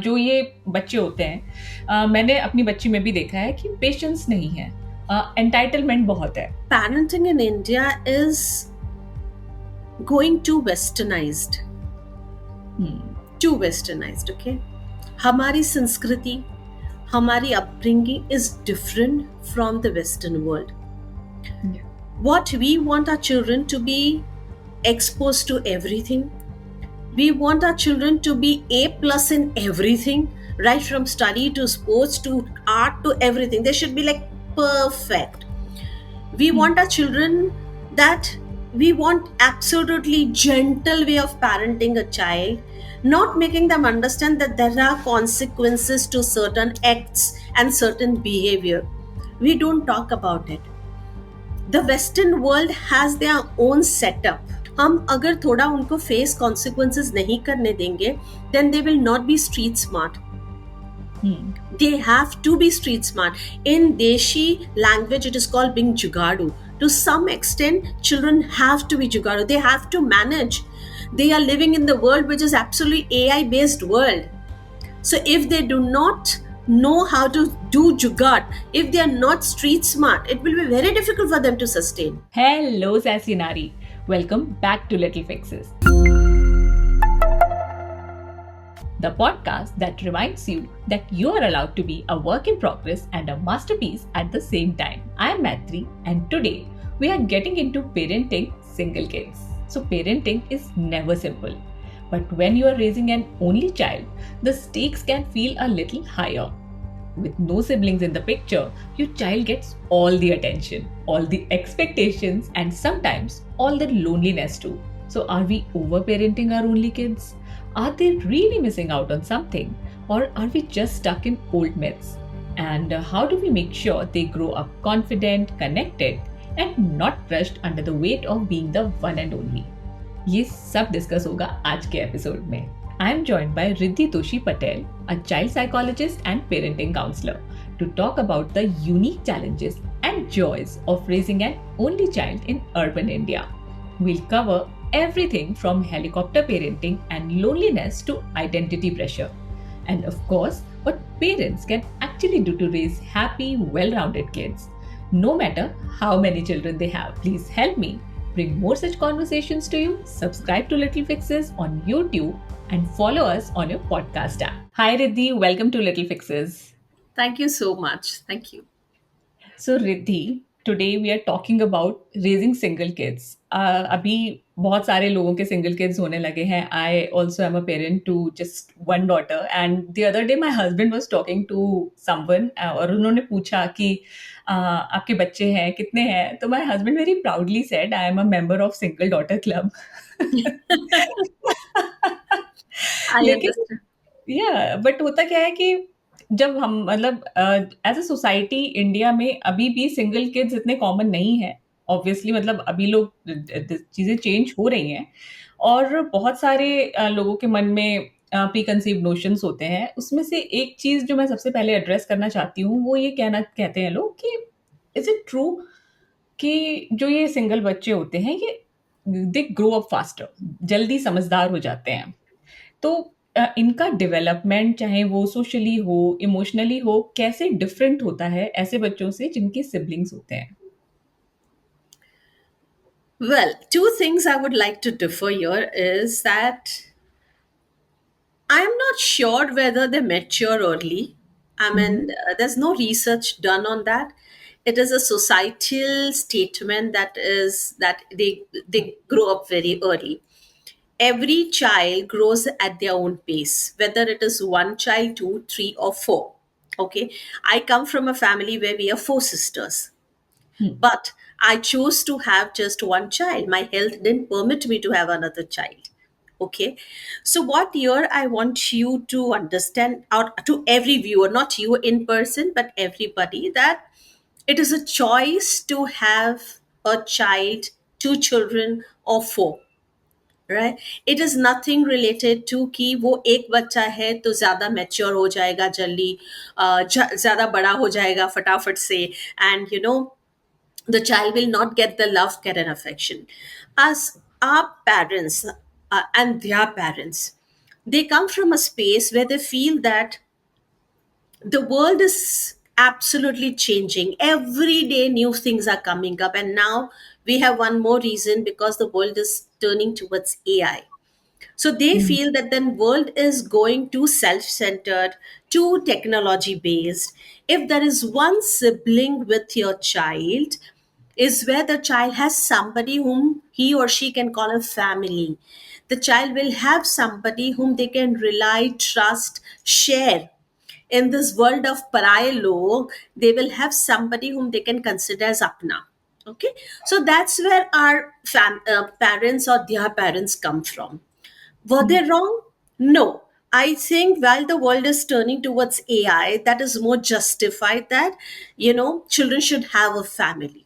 जो ये बच्चे होते हैं, मैंने अपनी बच्ची में भी देखा है कि पेशेंस नहीं है, एंटाइटलमेंट बहुत है। Parenting in India is going too westernized. Too westernized, okay? हमारी संस्कृति, हमारी upbringing is different from the Western world. Yeah. What we want our children to be exposed to everything. We want our children to be A plus in everything, right from study to sports to art to everything. They should be like perfect. We want our children that we want absolutely gentle way of parenting a child, not making them understand that there are consequences to certain acts and certain behavior. We don't talk about it. The Western world has their own setup. हम अगर थोड़ा उनको face consequences नहीं करने देंगे, then they will not be street smart. They have to be street smart. In Deshi language, it is called being jugadu. To some extent, children have to be jugadu. They have to manage. They are living in the world which is absolutely AI based world. So if they do not know how to do jugaad, if they are not street smart, it will be very difficult for them to sustain. Hello, Sassy Nari. Welcome back to Little Fixes, the podcast that reminds you that you are allowed to be a work in progress and a masterpiece at the same time. I am Maitri, and today we are getting into parenting single kids. So, parenting is never simple. But when you are raising an only child, the stakes can feel a little higher. With no siblings in the picture, your child gets all the attention, all the expectations, and sometimes all the loneliness too. So, are we overparenting our only kids? Are they really missing out on something? Or are we just stuck in old myths? And how do we make sure they grow up confident, connected, and not crushed under the weight of being the one and only? ये सब discuss होगा आज के episode में। I am joined by Riddhi Toshi Patel, a child psychologist and parenting counselor, to talk about the unique challenges and joys of raising an only child in urban India. We'll cover everything from helicopter parenting and loneliness to identity pressure. And of course, what parents can actually do to raise happy, well-rounded kids. No matter how many children they have, please help me bring more such conversations to you. Subscribe to Little Fixes on YouTube and follow us on your podcast app. Hi Riddhi, welcome to Little Fixes. Thank you so much. Thank you. So Riddhi, today we are talking about raising single kids. अभी बहुत सारे लोगों के single kids होने लगे हैं. I also am a parent to just one daughter, and the other day my husband was talking to someone और उन्होंने पूछा कि आपके बच्चे हैं कितने हैं, तो my husband very proudly said I am a member of single daughter club. I लेकिन understand. बट होता क्या है कि जब हम मतलब एज अ सोसाइटी इंडिया में अभी भी सिंगल किड्स इतने कॉमन नहीं है। ऑब्वियसली मतलब अभी लोग चीज़ें चेंज हो रही हैं और बहुत सारे लोगों के मन में प्री कंसीव नोशंस होते हैं। उसमें से एक चीज़ जो मैं सबसे पहले एड्रेस करना चाहती हूँ वो ये कहते हैं लोग कि इज इट ट्रू कि जो ये सिंगल बच्चे होते हैं ये दे ग्रो अप फास्टर, जल्दी समझदार हो जाते हैं। तो इनका डेवलपमेंट चाहे वो सोशली हो, इमोशनली हो, कैसे डिफरेंट होता है ऐसे बच्चों से जिनके सिबलिंग्स होते हैं? Well, two things I would like to differ here is that I'm not sure whether they mature early. I mean, there's no research done on that. It is a societal statement that is that they grow up very early. Every child grows at their own pace, whether it is one child, two, three, or four. Okay, I come from a family where we are four sisters. But I chose to have just one child. My health didn't permit me to have another child. Okay. So, what here I want you to understand, out to every viewer, not you in person, but everybody, that it is a choice to have a child, two children, or four. Right it is nothing related to कि वो एक बच्चा है तो ज़्यादा mature हो जाएगा जल्दी, ज़्यादा बड़ा हो जाएगा फटाफट से, and the child will not get the love, care, and affection. As our parents and their parents, They come from a space where they feel that the world is absolutely changing. Every day new things are coming up, and now we have one more reason, because the world is turning towards AI. So they Mm. feel that then world is going too self-centered, too technology based. If there is one sibling with your child, is where the child has somebody whom he or she can call a family. The child will have somebody whom they can rely, trust, share. In this world of pariah law, they will have somebody whom they can consider as apna. Okay, so that's where our parents or their parents come from. Were they wrong? No. I think while the world is turning towards AI, that is more justified that, children should have a family.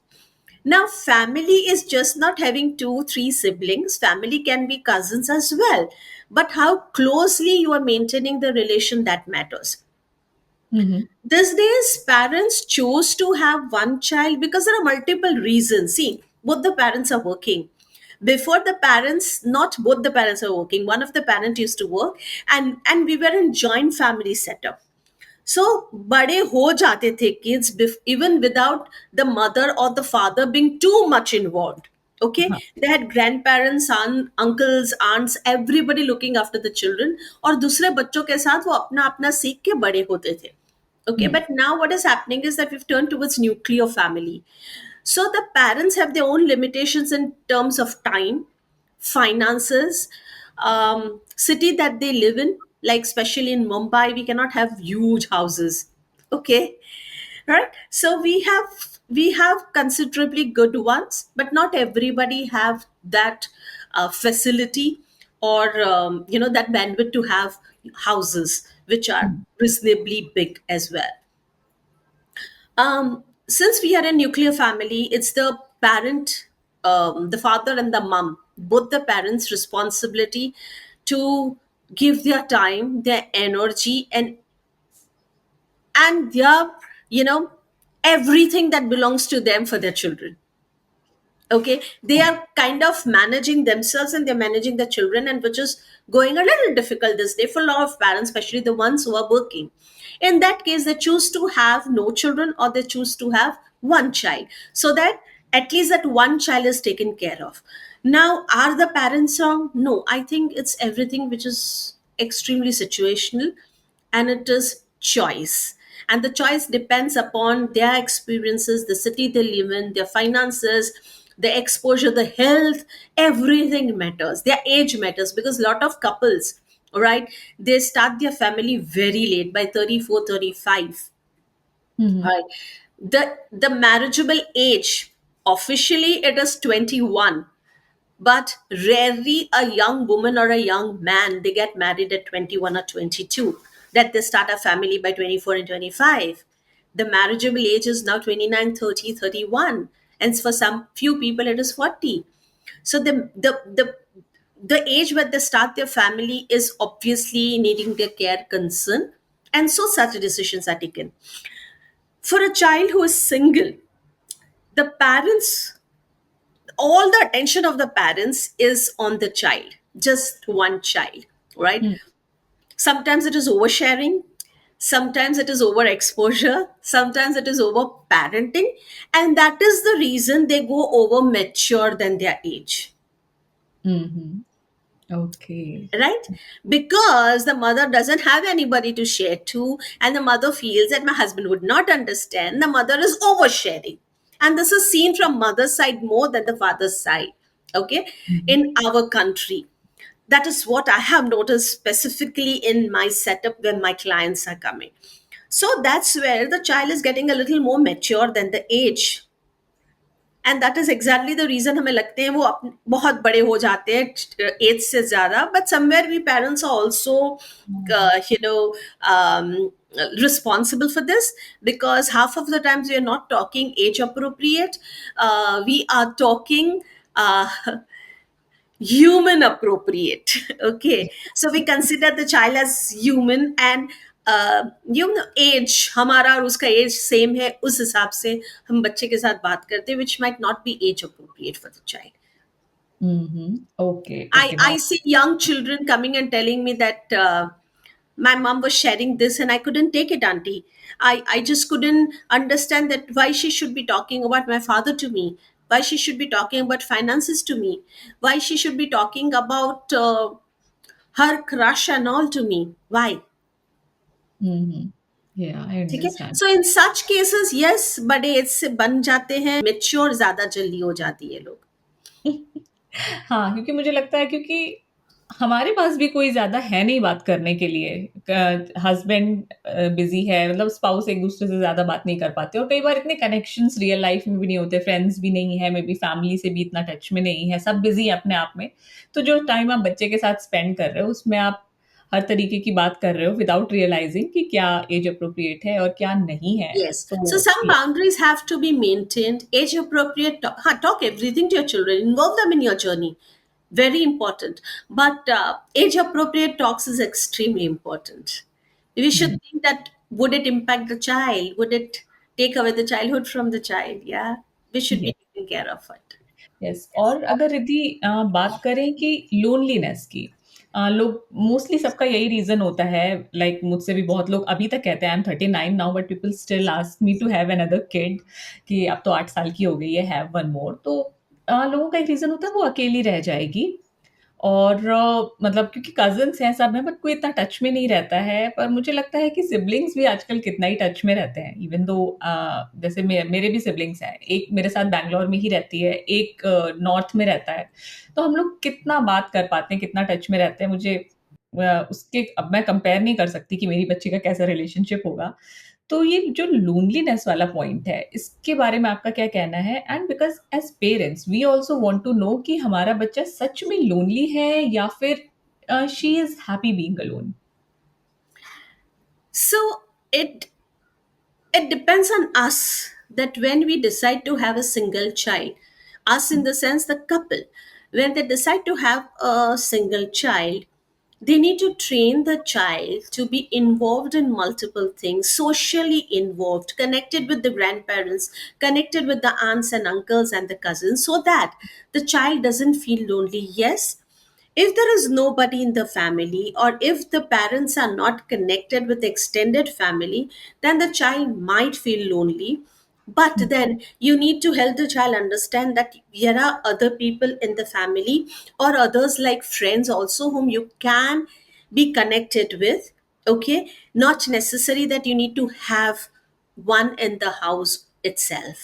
Now, family is just not having two, three siblings. Family can be cousins as well. But how closely you are maintaining the relation, that matters. Mhm. These days, parents choose to have one child because there are multiple reasons. See, both the parents are working. Before the parents, not both the parents are working. One of the parent used to work, and we were in joint family setup. So बड़े हो जाते थे kids even without the mother or the father being too much involved. Okay, हाँ. they had grandparents, uncles, aunts, everybody looking after the children, और दूसरे बच्चों के साथ वो अपना अपना सीख के बड़े होते थे. Okay, Mm. but now what is happening is that we've turned towards nuclear family. So the parents have their own limitations in terms of time, finances, city that they live in. Like especially in Mumbai, we cannot have huge houses. Okay, right? So we have considerably good ones, but not everybody have that facility, or that bandwidth to have houses which are Mm. reasonably big as well. Since we are a nuclear family, it's the parent, the father and the mom, both the parents' responsibility to give their time, their energy, and their, you know, everything that belongs to them for their children. Okay, they are kind of managing themselves and they're managing the children, and which is going a little difficult this day for a lot of parents, especially the ones who are working. In that case, they choose to have no children, or they choose to have one child, so that at least that one child is taken care of. Now, are the parents wrong? No, I think it's everything which is extremely situational, and it is choice, and the choice depends upon their experiences, the city they live in, their finances, the exposure, the health. Everything matters, their age matters, because a lot of couples, all right, they start their family very late, by 34, 35. Mhm. Right, the marriageable age, officially it is 21, but rarely a young woman or a young man, they get married at 21 or 22, that they start a family by 24 and 25. The marriageable age is now 29, 30, 31, and for some few people it is 40. So the age where they start their family is obviously needing their care, concern, and so such decisions are taken. For a child who is single, the parents, all the attention of the parents is on the child, just one child, right? Mm. Sometimes it is oversharing, sometimes it is overexposure, sometimes it is over parenting, and that is the reason they go over mature than their age. Mhm. Okay. Right, because the mother doesn't have anybody to share to, and the mother feels that my husband would not understand, the mother is oversharing. And this is seen from mother's side more than the father's side. Okay, Mhm. in our country, that is what I have noticed specifically in my setup when my clients are coming. So that's where the child is getting a little more mature than the age, and that is exactly the reason हमें लगते हैं वो बहुत बड़े हो जाते हैं age से ज्यादा, but somewhere we parents are also Mhm. you know um, responsible for this, because half of the times we are not talking age appropriate, we are talking uh, human appropriate. Okay, so we consider the child as human, and age हमारा और उसका as same है, उस हिसाब से हम बच्चे के साथ बात करते हैं, which might not be age appropriate for the child. Okay, I, okay. I Now, see young children coming and telling me that my mom was sharing this and I couldn't take it, auntie. I just couldn't understand that why she should be talking about my father to me, why she should be talking about finances to me, why she should be talking about her crush and all to me. Why? mm-hmm. Yeah, I ठीक है. understand. सो इन such cases yes बड़े as से बन जाते हैं, mature ज्यादा जल्दी हो जाती है लोग. हाँ, क्योंकि मुझे लगता है क्योंकि हमारे पास भी कोई ज़्यादा है नहीं बात करने के लिए। हस्बैंड बिज़ी है, मतलब स्पाउस एक-दूसरे से ज़्यादा बात नहीं कर पाते और कई बार इतने कनेक्शंस रियल लाइफ़ में भी नहीं होते, फ्रेंड्स भी नहीं है, मे बी फैमिली से भी इतना टच में नहीं है, सब बिज़ी हैं अपने आप में। तो जो टाइम आप बच्चे के साथ स्पेंड कर रहे हो, उसमें आप हर तरीके की बात कर रहे हो विदाउट रियलाइज़िंग कि क्या एज एप्रोप्रिएट है और क्या नहीं है। Yes. So तो some boundaries have to be maintained. Age appropriate. Talk everything to your children. Involve them in your journey. Very important. But age appropriate talks is extremely important. We should hmm. think that would it impact the child? Would it take away the childhood from the child? Yeah. We should ये be taking care of it. Yes और अगर रिद्धि बात करें कि loneliness की लोग mostly सबका यही रीज़न होता है लाइक मुझसे भी बहुत लोग अभी तक कहते हैं I am 39 now but people still ask me to have another kid कि अब तो 8 साल की हो गई है हैव वन मोर तो लोगों का एक रीज़न होता है वो अकेली रह जाएगी और मतलब क्योंकि कज़िन्स हैं सब हैं बट कोई इतना टच में नहीं रहता है, पर मुझे लगता है कि सिब्लिंग्स भी आजकल कितना ही टच में रहते हैं। इवन दो जैसे मेरे भी सिब्लिंग्स हैं, एक मेरे साथ बैंगलोर में ही रहती है, एक नॉर्थ में रहता है। तो हम लोग कितना बात कर पाते हैं, कितना टच में रहते हैं, मुझे उसके अब मैं कंपेयर नहीं कर सकती कि मेरी बच्ची का कैसा रिलेशनशिप होगा। तो ये जो लोनलीनेस वाला पॉइंट है, इसके बारे में आपका क्या कहना है? And because as parents we also want to know कि हमारा बच्चा सच में लोनली है या फिर she is happy being alone? So it depends on us that when we decide to have a single child, us in the sense the couple, when they decide to have a single child, they need to train the child to be involved in multiple things, socially involved, connected with the grandparents, connected with the aunts and uncles and the cousins, so that the child doesn't feel lonely. Yes, if there is nobody in the family, or if the parents are not connected with the extended family, then the child might feel lonely. But then you need to help the child understand that there are other people in the family or others like friends also whom you can be connected with. Okay, not necessary that you need to have one in the house itself.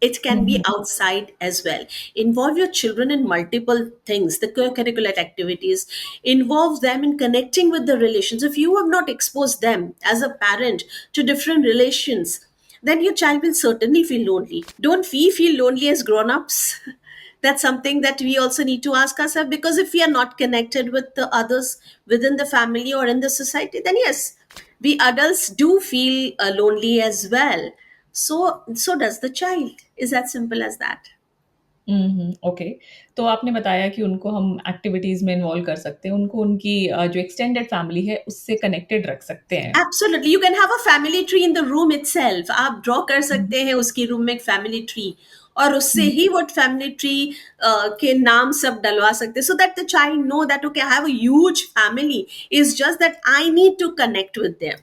It can be Mhm, outside as well. Involve your children in multiple things, the co-curricular activities. Involve them in connecting with the relations. If you have not exposed them as a parent to different relations, then your child will certainly feel lonely. Don't we feel lonely as grown-ups? That's something that we also need to ask ourselves, because if we are not connected with the others within the family or in the society, then yes, we adults do feel lonely as well. So does the child. Is that simple as that? Okay. तो आपने बताया कि उनको हम activities में involve कर सकते हैं, उनको उनकी जो एक्सटेंडेड फैमिली है उससे कनेक्टेड रख सकते हैं। Absolutely. You can have a family tree in the room itself. आप ड्रॉ कर हुँ, सकते हैं उसकी रूम में एक फैमिली ट्री, और उससे हुँ, ही वो फैमिली ट्री के नाम सब डलवा सकते हैं, so that the child know that okay I have a huge family, is just that I need to connect with them.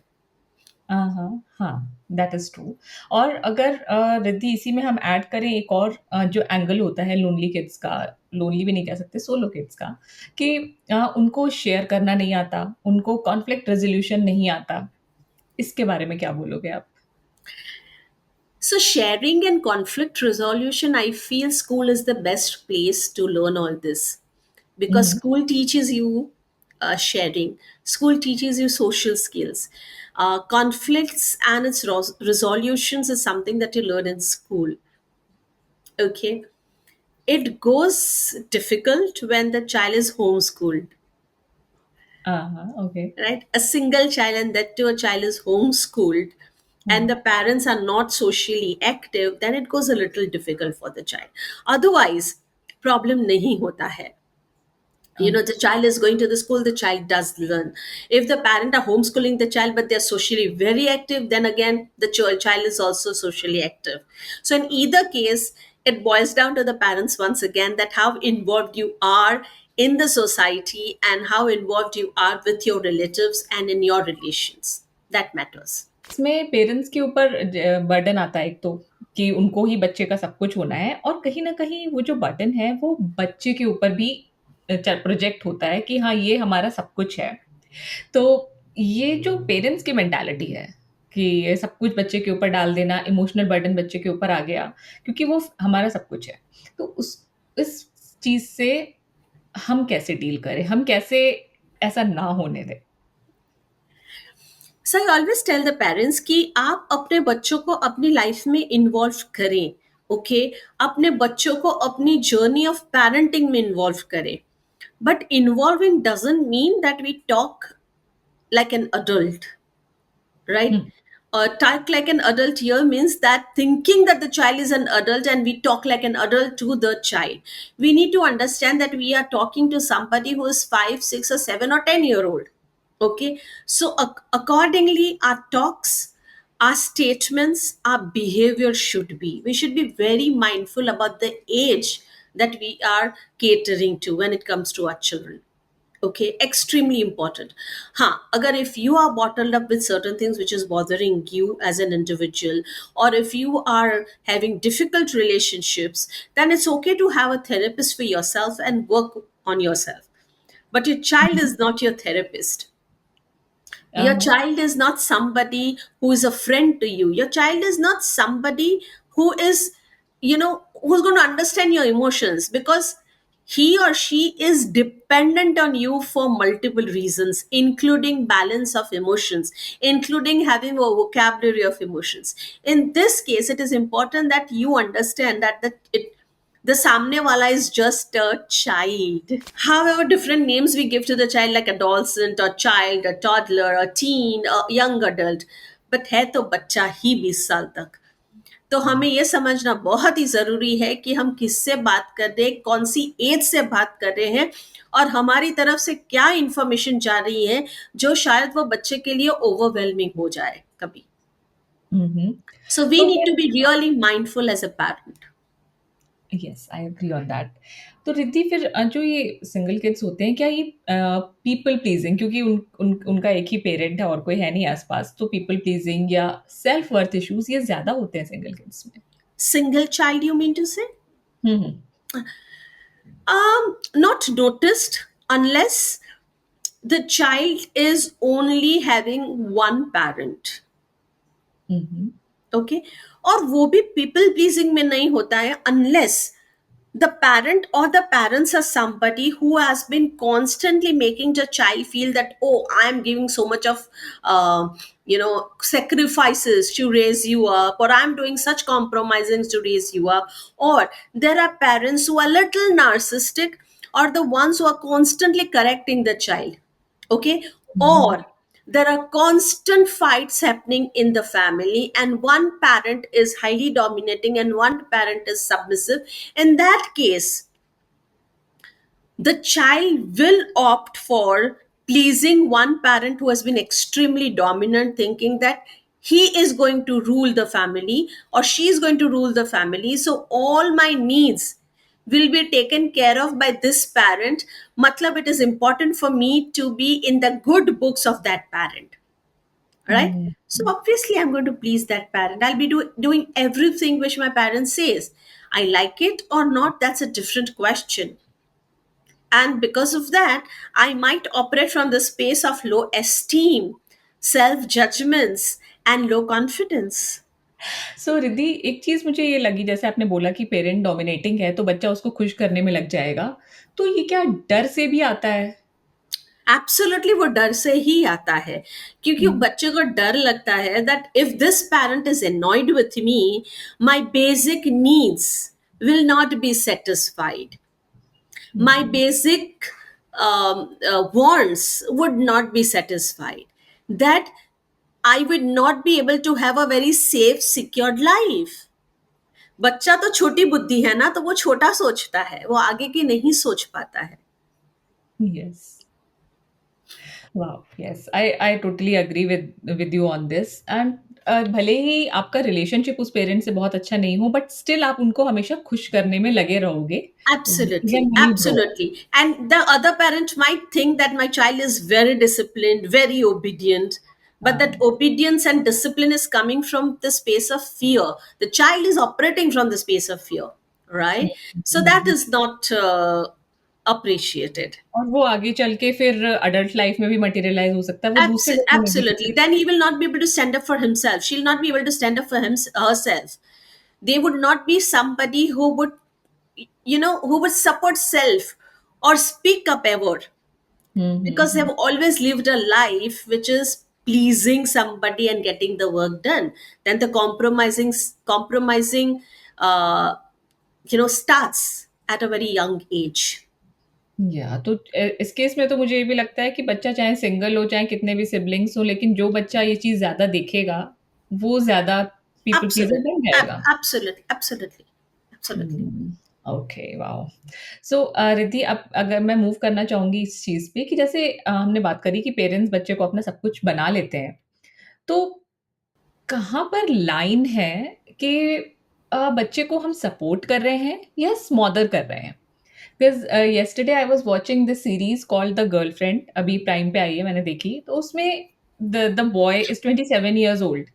हाँ, हाँ, दैट इज़ ट्रू और अगर रिद्धि इसी में हम ऐड करें एक और जो एंगल होता है लोनली किड्स का, लोनली भी नहीं कह सकते, सोलो किड्स का, कि उनको शेयर करना नहीं आता, उनको कॉन्फ्लिक्ट रेज़ोल्यूशन नहीं आता। इसके बारे में क्या बोलोगे आप? So, sharing and conflict resolution, I feel school is the best place to learn all this, because hmm, school teaches you sharing, school teaches you social skills. Conflicts and its resolutions is something that you learn in school. Okay. It goes difficult when the child is homeschooled, हाँ, okay. right? A single child, and that too a child is homeschooled, hmm, and the parents are not socially active, then it goes a little difficult for the child. Otherwise, problem nahi hota hai. The अच्छा, child is going to the school, the child does learn. If the parent are homeschooling the child but they're socially very active, then again the child is also socially active. So in either case, it boils down to the parents once again, that how involved you are in the society and how involved you are with your relatives and in your relations. That matters. इसमें parents के ऊपर burden आता है एक तो, कि उनको ही बच्चे का सब कुछ होना है, और कहीं ना कहीं वो जो बर्डन है वो बच्चे के ऊपर भी प्रोजेक्ट होता है कि हाँ ये हमारा सब कुछ है। तो ये जो पेरेंट्स की मेंटालिटी है कि ये सब कुछ बच्चे के ऊपर डाल देना, इमोशनल बर्डन बच्चे के ऊपर आ गया, क्योंकि वो हमारा सब कुछ है। तो उस इस चीज से हम कैसे डील करें, हम कैसे ऐसा ना होने दें? So I always tell the parents कि आप अपने बच्चों को अपनी लाइफ में इन्वॉल्व करें, ओके अपने बच्चों को अपनी जर्नी ऑफ पेरेंटिंग में इन्वॉल्व करें, but involving doesn't mean that we talk like an adult, right? Hmm. Talk like an adult here means that thinking that the child is an adult and we talk like an adult to the child. We need to understand that we are talking to somebody who is 5, 6, or 7 or 10 year old. Okay, so accordingly, our talks, our statements, our behavior should be. We should be very mindful about the age that we are catering to when it comes to our children. Okay, extremely important. Agar if you are bottled up with certain things which is bothering you as an individual, or if you are having difficult relationships, then it's okay to have a therapist for yourself and work on yourself, but your child is not your therapist. Your Uh-huh. child is not somebody who is a friend to you. Your child is not somebody who is, who's going to understand your emotions, because he or she is dependent on you for multiple reasons, including balance of emotions, including having a vocabulary of emotions. In this case, it is important that you understand that the samne wala is just a child. However, different names we give to the child, like adolescent, or child, a toddler, a teen, a young adult, but है तो बच्चा ही 20 साल तक. तो हमें ये समझना बहुत ही जरूरी है कि हम किससे बात कर रहे हैं, कौन सी एज से बात कर रहे हैं, और हमारी तरफ से क्या इंफॉर्मेशन जा रही है जो शायद वो बच्चे के लिए ओवरवेलमिंग हो जाए कभी. हम्म। सो वी तो need to be really mindful as a parent. Yes, I agree on that. तो रिद्धि, फिर जो ये सिंगल किड्स होते हैं, क्या ये पीपल प्लीजिंग, क्योंकि उनका एक ही पेरेंट है और कोई है नहीं आसपास, तो पीपल प्लीजिंग या सेल्फ वर्थ इश्यूज ये ज्यादा होते हैं सिंगल किड्स में? Single child, you mean to say? Hmm. Not noticed unless the child is only having one parent. Hmm. Okay, और वो भी people pleasing में नहीं होता है unless the parent or the parents are somebody who has been constantly making the child feel that, oh, I am giving so much of sacrifices to raise you up, or I'm doing such compromising to raise you up. Or there are parents who are little narcissistic, or the ones who are constantly correcting the child. Okay, hmm. or there are constant fights happening in the family and one parent is highly dominating and one parent is submissive. In that case, the child will opt for pleasing one parent who has been extremely dominant, thinking that he is going to rule the family or she is going to rule the family. So all my needs will be taken care of by this parent. Matlab, it is important for me to be in the good books of that parent, right? Hmm. So obviously I'm going to please that parent. I'll be doing everything which my parent says. I like it or not, that's a different question. And because of that, I might operate from the space of low esteem, self judgments, and low confidence. सो रिद्धि, एक चीज मुझे ये लगी, जैसे आपने बोला कि parent dominating है तो बच्चा उसको खुश करने में लग जाएगा, तो ये क्या डर से भी आता है? एब्सोल्युटली वो डर से ही आता है, क्योंकि हम्म। बच्चे को डर लगता है that if this parent is annoyed with me, my basic needs will not be satisfied. My hmm. basic wants would not be satisfied, that I would not be able to have a very safe, secured life. बच्चा तो छोटी बुद्धि है ना, तो वो छोटा सोचता है, वो आगे की नहीं सोच पाता है. Yes. Wow, yes, I totally agree with you on this. And भले ही आपका रिलेशनशिप उस पेरेंट से बहुत अच्छा नहीं हो, बट स्टिल आप उनको हमेशा खुश करने में लगे रहोगे, even Absolutely, when you grow up. absolutely. And the other parent might think that my child is very disciplined, very obedient, but that हाँ, obedience and discipline is coming from the space of fear. The child is operating from the space of fear, hmm, right? So hmm, that hmm. is not appreciated. और वो आगे चल के फिर adult life में भी मटेरियलाइज़ हो सकता है, वो दूसरे लोगों में भी हो Absolutely. सकता Then he will not be able to stand up for himself. She'll not be able to stand up for herself. They would not be somebody who would, who would support self or speak up ever, है। हुँ, हुँ, because they've hmm. always lived a life which is pleasing somebody and getting the work done. Then the compromising uh, starts at a very young age. या तो इस case में तो मुझे ये भी लगता है कि बच्चा चाहे सिंगल हो, चाहे कितने भी सिबलिंग्स हों, लेकिन जो बच्चा ये चीज़ ज़्यादा देखेगा, वो ज़्यादा पीपल प्लीज़र Absolutely. बन जाएगा। Absolutely. Absolutely. Absolutely. Okay, wow! So Riddhi, अब अगर मैं मूव करना चाहूँगी इस चीज़ पे कि जैसे हमने बात करी कि पेरेंट्स बच्चे को अपना सब कुछ बना लेते हैं। तो कहाँ पर लाइन है कि बच्चे को हम सपोर्ट कर रहे हैं या स्मॉदर कर रहे हैं? Because yesterday I was watching this series called the girlfriend, अभी प्राइम पे आई है, मैंने देखी। तो उसमें the boy is 27 years old,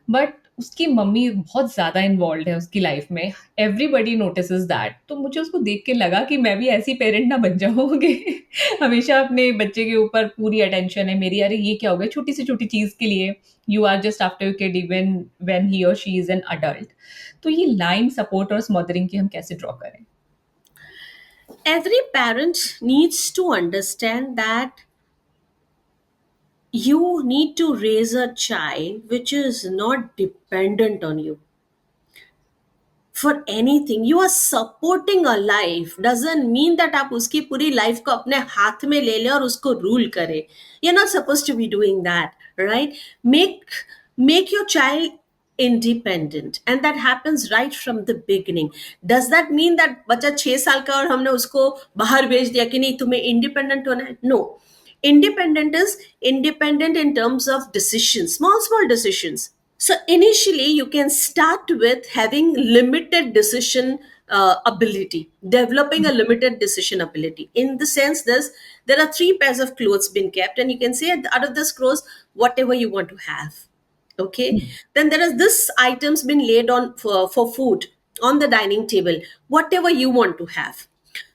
but उसकी मम्मी बहुत ज़्यादा इन्वॉल्व्ड है उसकी लाइफ़ में। Everybody notices that. तो मुझे उसको देख के लगा कि मैं भी ऐसी पेरेंट ना बन जाऊँ कि हमेशा अपने बच्चे के ऊपर पूरी अटेंशन है मेरी। अरे ये क्या हो गया? छोटी से छोटी चीज़ के लिए you are just after your kid even when he और शी इज़ एन अडल्ट। तो ये लाइन सपोर्ट और स्मॉदरिंग की हम कैसे ड्रॉ करें? Every parent needs to understand that you need to raise a child which is not dependent on you for anything. You are supporting a life doesn't mean that आप उसकी पूरी life को अपने हाथ में ले ले और उसको रूल करे. You're not supposed to be doing that, right? Make your child independent, and that happens right from the beginning. Does that mean that बच्चा 6 साल का और हमने उसको बाहर भेज दिया कि नहीं तुम्हें इंडिपेंडेंट होना है? No. Independent is independent in terms of decisions, small decisions. So initially, you can start with having limited decision ability, developing a limited decision ability. In the sense, there are three pairs of clothes been kept, and you can say out of this clothes whatever you want to have. Okay. Then there is this items been laid on for food on the dining table, whatever you want to have.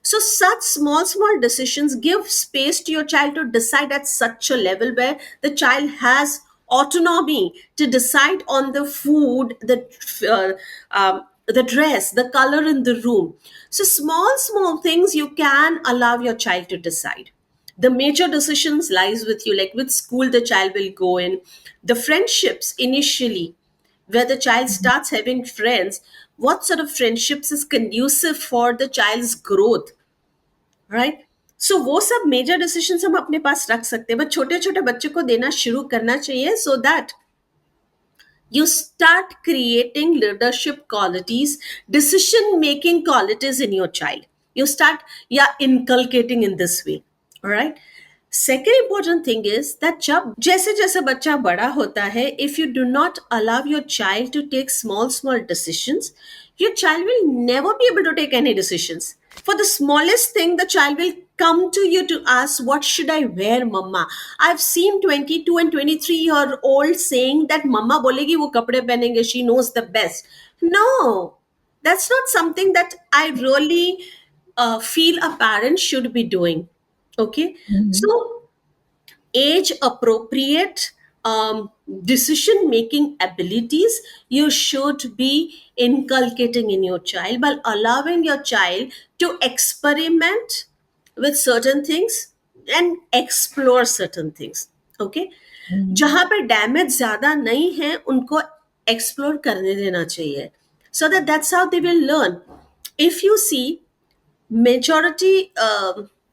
So such small decisions give space to your child to decide at such a level where the child has autonomy to decide on the food, the dress, the color in the room. So small things you can allow your child to decide. The major decisions lies with you, like which school the child will go in, the friendships initially, where the child starts having friends, what sort of friendships is conducive for the child's growth, right. So वो सब major decisions हम अपने पास रख सकते हैं, but छोटे छोटे बच्चे को देना शुरू करना चाहिए, so that you start creating leadership qualities, decision making qualities in your child. You start, yeah, inculcating in this way. All right. Second important thing is that जब जैसे जैसे बच्चा बड़ा होता है, if you do not allow your child to take small decisions, your child will never be able to take any decisions. For the smallest thing, the child will come to you to ask, what should I wear, mama? I've seen 22 and 23-year old saying that mama bolegi wo kapde pehenenge, she knows the best. No, that's not something that I really feel a parent should be doing. Okay. So age appropriate decision making abilities you should be inculcating in your child, by allowing your child to experiment with certain things and explore certain things. Okay. जहां पे damage ज्यादा नहीं है उनको explore करने देना चाहिए, so that's how they will learn. If you see majority,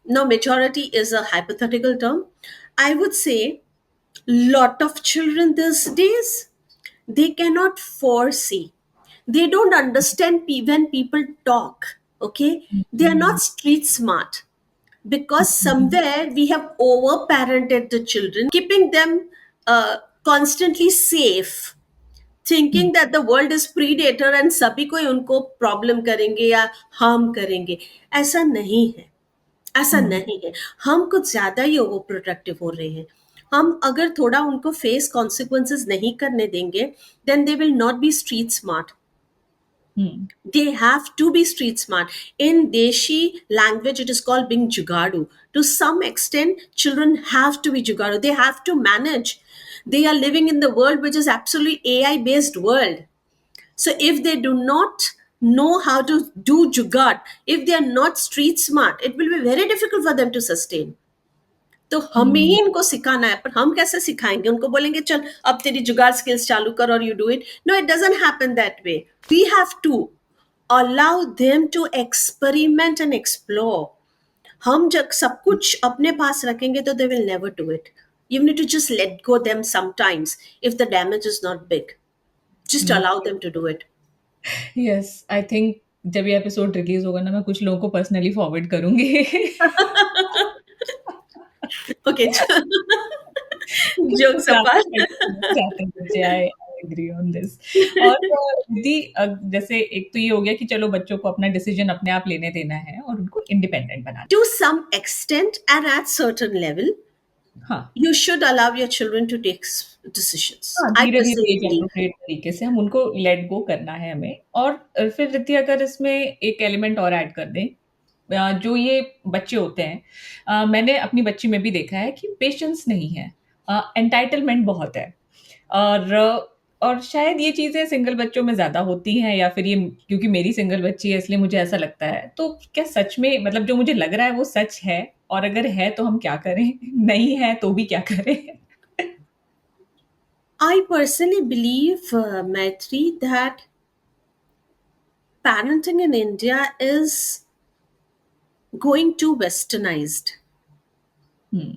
no, majority is a hypothetical term, I would say lot of children these days, they cannot foresee, they don't understand when people talk. Okay. They are not street smart, because somewhere we have over parented the children, keeping them constantly safe, thinking that the world is predator and सभी कोई उनको problem करेंगे या harm करेंगे. ऐसा नहीं है. ऐसा हम्म. नहीं है. हम कुछ ज्यादा ही ओवर प्रोटेक्टिव हो रहे हैं. हम अगर थोड़ा उनको फेस कॉन्सिक्वेंसेस नहीं करने देंगे, then they will not be street smart. Hmm. They have to be street smart. In Deshi language, it is called being jugadu. To some extent, children have to be jugadu. They have to manage. They are living in the world which is absolutely AI based world. So if they do not know how to do jugad, if they are not street smart, it will be very difficult for them to sustain. तो हमें ही हम्म. इनको सिखाना है. पर हम कैसे सिखाएंगे? उनको बोलेंगे चल अब तेरी जुगाड़ स्किल्स चालू कर और you do it. No, it doesn't happen that way. We have to allow them to experiment and explore. हम जब सब कुछ अपने पास रखेंगे तो they will never do it. You need to just let go them sometimes if the damage is not big. Just hmm. allow them to do it. Yes, I think जब ये episode release होगा ना, मैं कुछ लोगों को personally forward करूंगी. Okay. क्योंकि वो Jokes ज़्यादा apart. फ्लेक्सिबल चाहते हैं बच्चे. I agree on this. और दीदी, जैसे एक तो ये हो गया कि चलो बच्चों को अपना डिसीजन अपने आप लेने देना है और उनको independent banana. To some extent and at certain level, हाँ. you should allow your children to take decisions. हाँ, I धीरे-धीरे personally एज believe. एप्रोप्रिएट तरीके से हम उनको लेट गो करना है हमें. और फिर रिद्धि, अगर इसमें एक एलिमेंट और ऐड कर दें, जो ये बच्चे होते हैं, मैंने अपनी बच्ची में भी देखा है कि पेशेंस नहीं है, एंटाइटलमेंट बहुत है. और शायद ये चीज़ें सिंगल बच्चों में ज़्यादा होती हैं, या फिर ये क्योंकि मेरी सिंगल बच्ची है इसलिए मुझे ऐसा लगता है. तो क्या सच में, मतलब जो मुझे लग रहा है वो सच है? और अगर है तो हम क्या करें? नहीं है तो भी क्या करें? I personally believe, Maitri, that parenting in India is going too westernized. Hmm.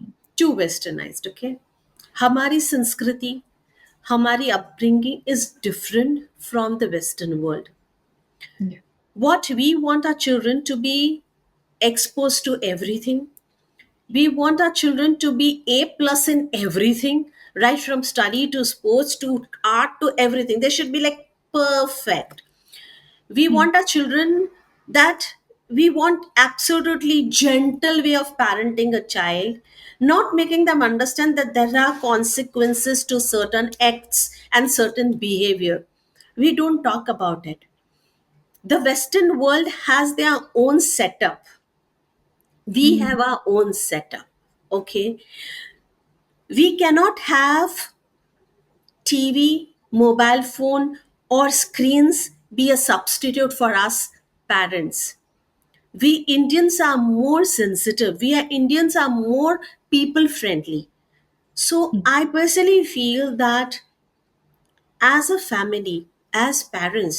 Too westernized, okay? हमारी संस्कृति, हमारी upbringing is different from the Western world. Yeah. What we want our children to be exposed to everything. We want our children to be A plus in everything, right from study to sports to art to everything. They should be like perfect. We hmm. want our children that we want absolutely gentle way of parenting a child, not making them understand that there are consequences to certain acts and certain behavior. We don't talk about it. The Western world has their own setup. We hmm. have our own setup. Okay. We cannot have TV, mobile phone, or screens be a substitute for us parents. We Indians are more sensitive. We are Indians are more people friendly. So hmm. I personally feel that as a family, as parents,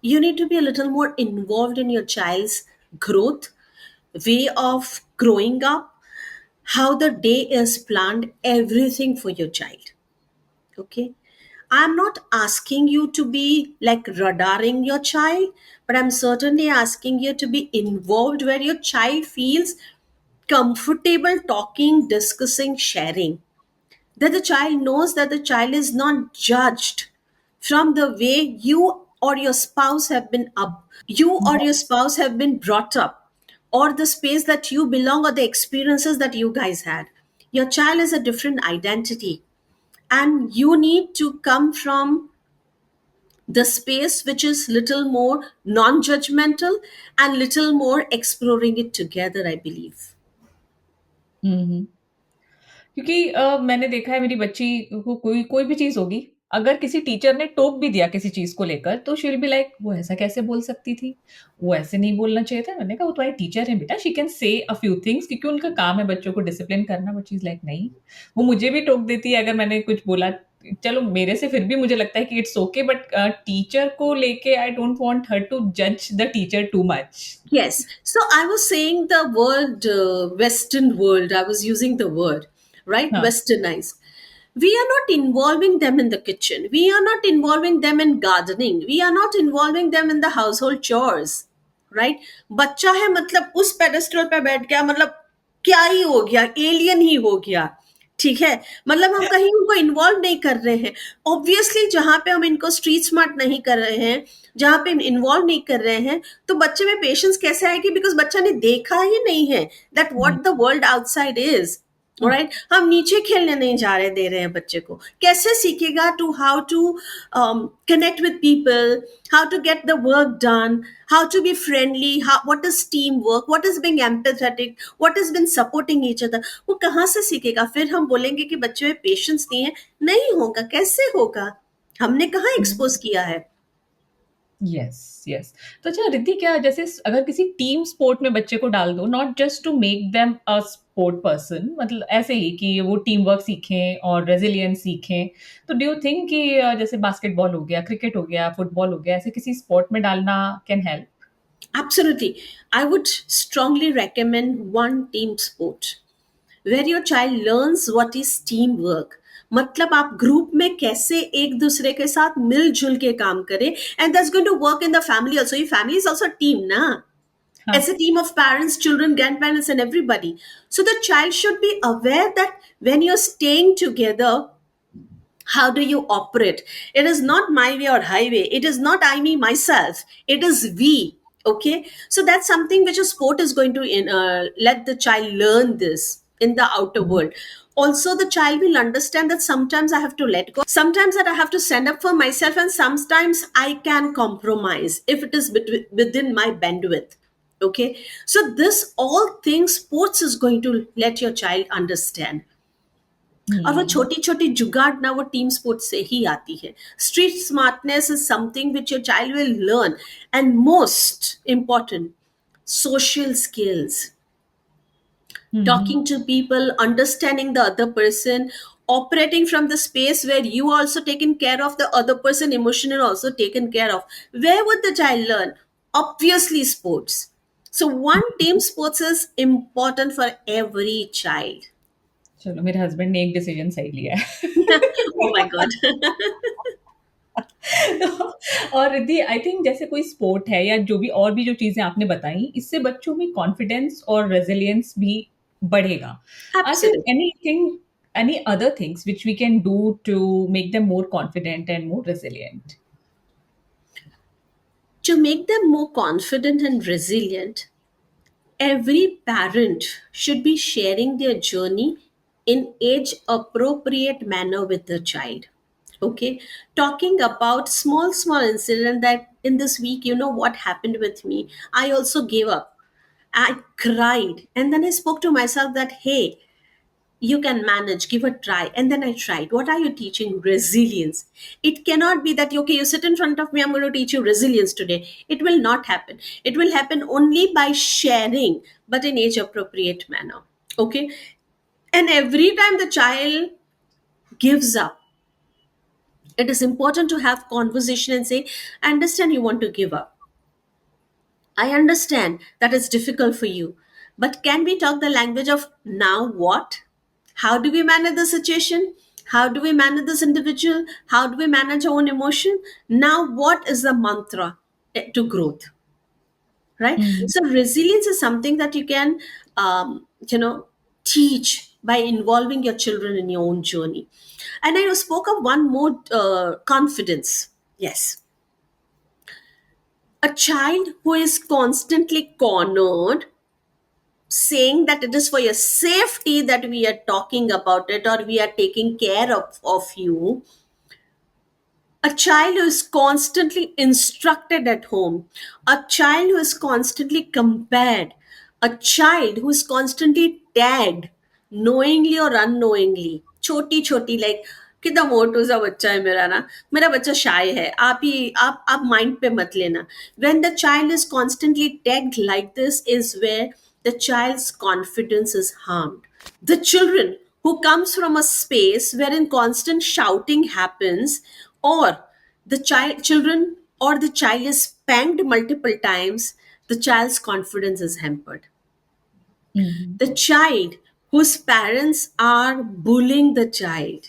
you need to be a little more involved in your child's growth, way of growing up, how the day is planned, everything for your child. Okay. I'm not asking you to be like radaring your child, but I'm certainly asking you to be involved where your child feels comfortable talking, discussing, sharing. That the child knows that the child is not judged from the way you or your spouse have been brought up, or the space that you belong, or the experiences that you guys had. Your child is a different identity, and you need to come from the space which is little more non-judgmental and little more exploring it together, I believe. हुँ, हुँ. क्योंकि मैंने देखा है मेरी बच्ची को, कोई कोई भी चीज़ होगी, अगर किसी टीचर ने टोक भी दिया किसी चीज़ को लेकर, तो शी विल बी लाइक, "वो ऐसा कैसे बोल सकती थी? वो ऐसे नहीं बोलना चाहिए था।" मैंने कहा, "वो तुम्हारी टीचर है बेटा, she can say a few things", क्योंकि उनका काम है बच्चों को डिसिप्लिन करना, बट शी इज़ लाइक, "नहीं।" वो मुझे भी टोक देती है अगर मैंने कुछ बोला। चलो मेरे से फिर भी मुझे लगता है कि इट्स ओके, बट टीचर को लेके I don't want her to जज the teacher too much. Yes. So I was saying the word Western world. I was using the word, right? हाँ, Westernized. We are not involving them in the kitchen. We are not involving them in gardening. We are not involving them in the household chores, right? बच्चा है मतलब उस pedestal पे बैठ गया, मतलब क्या ही हो गया, एलियन ही हो गया. ठीक है, मतलब हम कहीं उनको इन्वॉल्व नहीं कर रहे हैं। ऑब्वियसली जहां पे हम इनको स्ट्रीट स्मार्ट नहीं कर रहे हैं, जहां पे इन्वॉल्व नहीं कर रहे हैं, तो बच्चे में पेशेंस कैसे आएगी? बिकॉज बच्चा ने देखा ही नहीं है that hmm, what the world outside is. Right, हम नीचे खेलने नहीं जा रहे दे रहे हैं बच्चे को, कैसे सीखेगा to how to connect with people, how to get the work done, how to be friendly, how, what is teamwork, what is being empathetic, what has been supporting each other, वो कहाँ से सीखेगा? फिर हम बोलेंगे कि बच्चे में पेशेंस नहीं है, नहीं होगा, कैसे होगा? हमने कहाँ एक्सपोज किया है? Yes, yes. तो अच्छा रिद्धि, क्या जैसे अगर किसी टीम स्पोर्ट में बच्चे को डाल दो, not just to make them a sport person, मतलब ऐसे ही कि वो टीम वर्क सीखें और रेजिलियंस सीखें, तो डू यू थिंक कि जैसे बास्केटबॉल हो गया, क्रिकेट हो गया, फुटबॉल हो गया, ऐसे किसी स्पोर्ट में डालना can help? Absolutely. I would strongly recommend one team sport where your child learns what is teamwork. मतलब आप ग्रुप में कैसे एक दूसरे के साथ मिलजुल के काम करें, and that's going to work in the family also. ये फैमिली इज ऑल्सो टीम ना, हाँ। as a team of parents, children, grandparents, and everybody. So the child should be aware that when you're staying together, how do you operate? It is not my way or highway. It is not I, me, myself. It is we. Okay. So that's something which a sport is going to let the child learn this in the outer world. Also, the child will understand that sometimes I have to let go, sometimes that I have to stand up for myself, and sometimes I can compromise if it is within my bandwidth. Okay. So, this all things sports is going to let your child understand. और वो हम्म। छोटी छोटी जुगाड़ ना वो team sport से ही आती है। Street smartness is something which your child will learn, and most important, social skills, hmm. talking to people, understanding the other person, operating from the space where you also taken care of the other person emotion and also taken care of. Where would the child learn? Obviously sports. So one team sports is important for every child. चलो, मेरे husband ने एक decision सही लिया है। Oh my god. तो और Riddhi, I think जैसे कोई स्पोर्ट है या जो भी और भी जो चीजें आपने बताई, इससे बच्चों में कॉन्फिडेंस और रेजिलियंस भी बढ़ेगा। Are there Absolutely. Anything, any other things which we can do to make them more confident and more resilient? To make them more confident and resilient, every parent should be sharing their journey in age appropriate manner with the child. Okay, talking about small incident that in this week, you know what happened with me, I also gave up, I cried, and then I spoke to myself that, hey, you can manage, give a try. And then I tried. What are you teaching? Resilience. It cannot be that, okay, you sit in front of me, I'm going to teach you resilience today. It will not happen. It will happen only by sharing, but in age appropriate manner. Okay. And every time the child gives up, it is important to have conversation and say, I understand you want to give up. I understand that it's difficult for you, but can we talk the language of now what? How do we manage the situation? How do we manage this individual? How do we manage our own emotion? Now, what is the mantra to growth? Right? Mhm. So, resilience is something that you can, teach by involving your children in your own journey. And I spoke of one more, confidence. Yes, a child who is constantly cornered, saying that it is for your safety that we are talking about it or we are taking care of you, a child who is constantly instructed at home, a child who is constantly compared, a child who is constantly tagged, knowingly or unknowingly, छोटी छोटी, like कितना मोटू सा बच्चा है मेरा ना, मेरा बच्चा शाय है, आप माइंड पे मत लेना. When the child is constantly tagged like this is where the child's confidence is harmed. The children who comes from a space wherein constant shouting happens, or the children or the child is spanked multiple times, the child's confidence is hampered. Mhm. The child whose parents are bullying the child,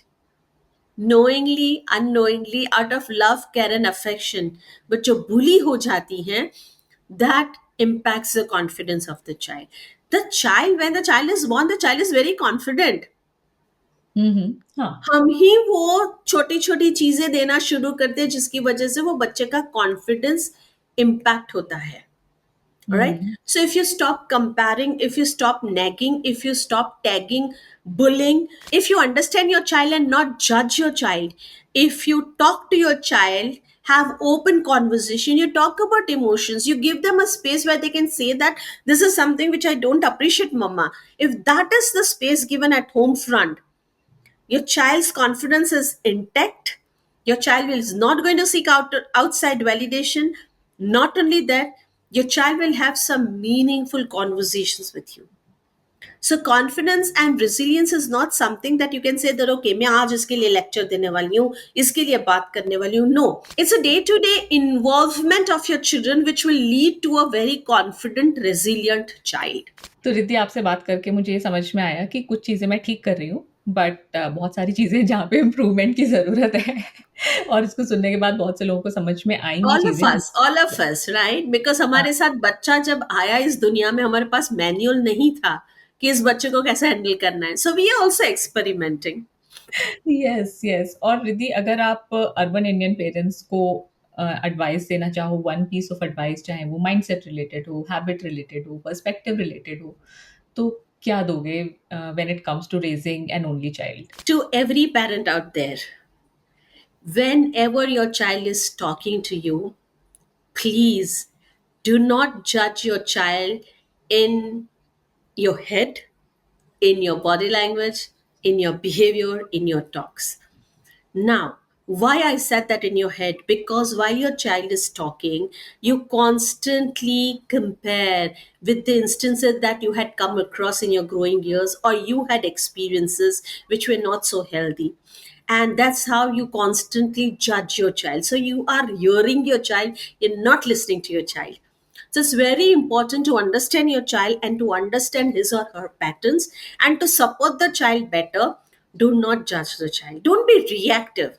knowingly, unknowingly, out of love, care and affection, but जो bully हो जाती हैं, that impacts the confidence of the child. The child, when the child is born, the child is very confident. हाँ। हम ही वो छोटी छोटी चीजें देना शुरू करते हैं जिसकी वजह से वो बच्चे का कॉन्फिडेंस इम्पैक्ट होता है. Right? Hmm. So if you stop comparing, if you stop nagging, if you stop tagging, bullying, if you understand your child and not judge your child, if you talk to your child, have open conversation, you talk about emotions, you give them a space where they can say that this is something which I don't appreciate, mama. If that is the space given at home front, your child's confidence is intact. Your child is not going to seek out outside validation. Not only that, your child will have some meaningful conversations with you. So confidence and resilience is not something that you can say that okay मैं आज इसके लिए lecture देने वाली हूँ इसके लिए बात करने वाली हूँ. No, it's a day to day involvement of your children which will lead to a very confident resilient child. तो रिद्धि, आपसे बात करके मुझे ये समझ में आया कि कुछ चीज़ें मैं ठीक कर रही हूँ, बट बहुत सारी चीज़ें जहाँ पे इम्प्रूवमेंट की ज़रूरत है और इसको सुनने के बाद बहुत से लोगों को समझ में आएँगी चीज़ें। All of us, right? Because हमारे साथ बच्चा जब आया इस दुनिया में हमारे पास मैनुअल नहीं था कि इस बच्चे को कैसे हैंडल करना है. So we are also experimenting. यस, यस। और रिद्धि, अगर आप अर्बन इंडियन पेरेंट्स को एडवाइस देना चाहो, वन पीस ऑफ एडवाइस, चाहे वो माइंडसेट रिलेटेड हो, हैबिट रिलेटेड हो, पर्सपेक्टिव रिलेटेड हो, तो क्या दोगे when it comes to raising an only child? To every parent out there, whenever your child is talking to you, please do not judge your child in your head, in your body language, in your behavior, in your talks. Now, why I said that in your head? Because while your child is talking, you constantly compare with the instances that you had come across in your growing years or you had experiences which were not so healthy. And that's how you constantly judge your child. So you are hearing your child, you're not listening to your child. So it's very important to understand your child and to understand his or her patterns and to support the child better. Do not judge the child. Don't be reactive.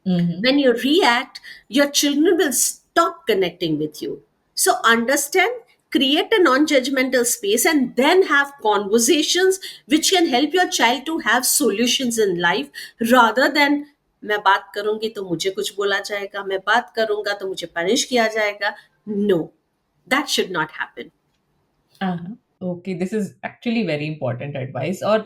Mhm. When you react, your children will stop connecting with you. So understand, create a non-judgmental space and then have conversations which can help your child to have solutions in life rather than मैं बात करूंगी तो मुझे कुछ बोला जाएगा, मैं बात करूंगा तो मुझे पनिश किया जाएगा. No, that should not happen. हाँ, okay, this is actually very important advice. और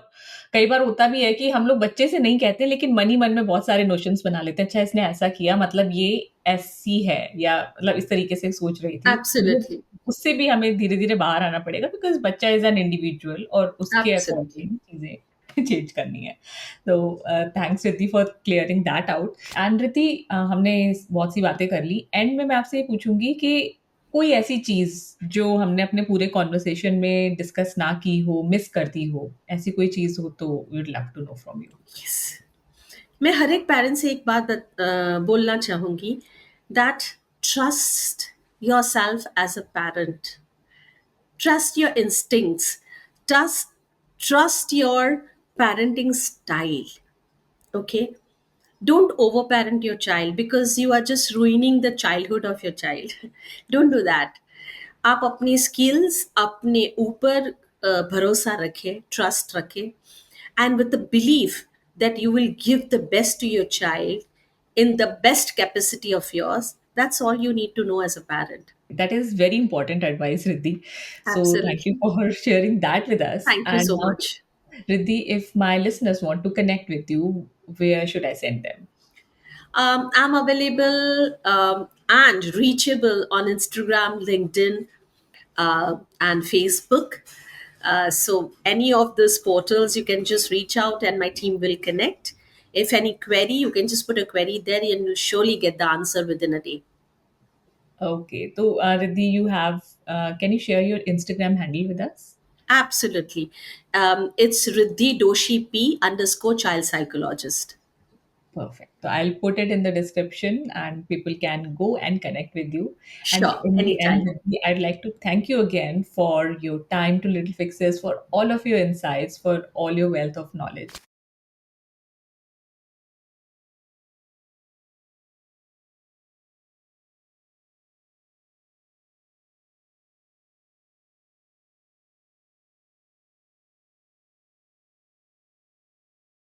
कई बार होता भी है कि हम लोग बच्चे से नहीं कहते, लेकिन मन ही मन में बहुत सारे नोशंस बना लेते हैं, अच्छा इसने ऐसा किया मतलब ये ऐसी है, या मतलब इस तरीके से सोच रही थी। वो Absolutely. उससे भी हमें धीरे-धीरे बाहर आना पड़ेगा, बिकॉज़ बच्चा इज़ एन इंडिविजुअल और उसके Absolutely. अकॉर्डिंग चीज़ें चेंज करनी है। तो thanks Riddhi for clearing that out. And Riddhi, हमने बहुत सी बातें कर ली। एंड में मैं आपसे ये पूछूँगी कि कोई ऐसी चीज़ जो हमने अपने पूरे कन्वर्सेशन में डिस्कस ना की हो, मिस कर दी हो, ऐसी कोई चीज़ हो तो we would love to know from you. Yes. मैं हर एक पेरेंट से एक बात बोलना चाहूंगी that trust yourself as a parent. Trust your instincts. Trust your parenting style. Okay? Don't overparent your child because you are just ruining the childhood of your child. Don't do that. आप अपनी skills अपने ऊपर भरोसा रखें, trust रखें, and with the belief that you will give the best to your child in the best capacity of yours. That's all you need to know as a parent. That is very important advice, Riddhi. So thank you Absolutely. for sharing that with us. Thank you And so now, much. Riddhi, if my listeners want to connect with you, where should I send them? I'm available and reachable on Instagram, LinkedIn, and Facebook. So, any of these portals, you can just reach out and my team will connect. If any query, you can just put a query there and you'll surely get the answer within a day. Okay. So, Riddhi, can you share your Instagram handle with us? Absolutely. It's Riddhi Doshi P underscore child psychologist. Perfect. So I'll put it in the description and people can go and connect with you. And Sure, in the end, anytime. Riddhi, I'd like to thank you again for your time to Little Fixes, for all of your insights, for all your wealth of knowledge.